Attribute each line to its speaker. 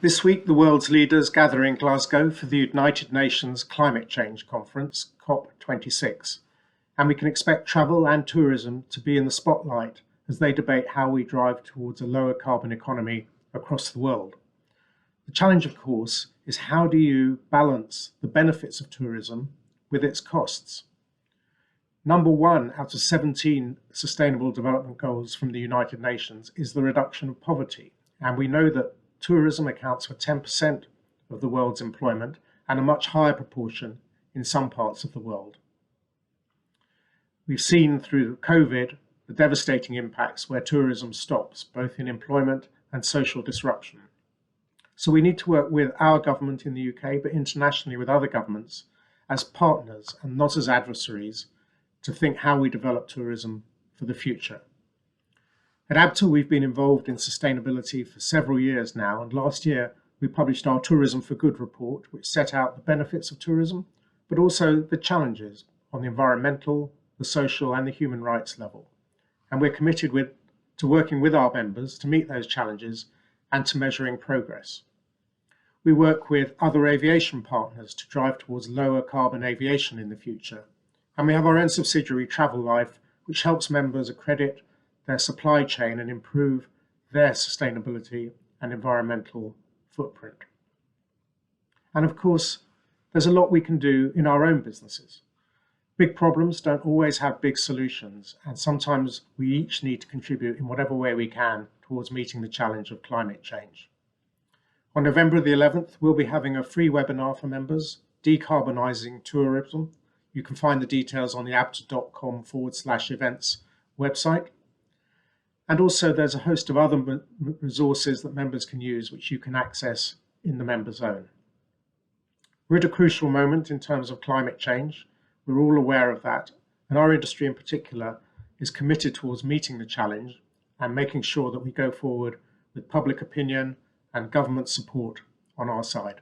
Speaker 1: This week, the world's leaders gather in Glasgow for the United Nations Climate Change Conference, COP26, and we can expect travel and tourism to be in the spotlight as they debate how we drive towards a lower carbon economy across the world. The challenge, of course, is how do you balance the benefits of tourism with its costs? Number 1 out of 17 Sustainable Development Goals from the United Nations is the reduction of poverty, and we know that tourism accounts for 10% of the world's employment and a much higher proportion in some parts of the world. We've seen through COVID the devastating impacts where tourism stops, both in employment and social disruption. So we need to work with our government in the UK, but internationally with other governments as partners and not as adversaries to think how we develop tourism for the future. At ABTA, we've been involved in sustainability for several years now, and last year we published our Tourism for Good report, which set out the benefits of tourism, but also the challenges on the environmental, the social and the human rights level. And we're committed to working with our members to meet those challenges and to measuring progress. We work with other aviation partners to drive towards lower carbon aviation in the future. And we have our own subsidiary, Travel Life, which helps members accredit their supply chain and improve their sustainability and environmental footprint. And of course, there's a lot we can do in our own businesses. Big problems don't always have big solutions, and sometimes we each need to contribute in whatever way we can towards meeting the challenge of climate change. On November the 11th, we'll be having a free webinar for members, Decarbonising Tourism. You can find the details on the abta.com/events website. And also there's a host of other resources that members can use, which you can access in the member zone. We're at a crucial moment in terms of climate change. We're all aware of that, and our industry in particular is committed towards meeting the challenge and making sure that we go forward with public opinion and government support on our side.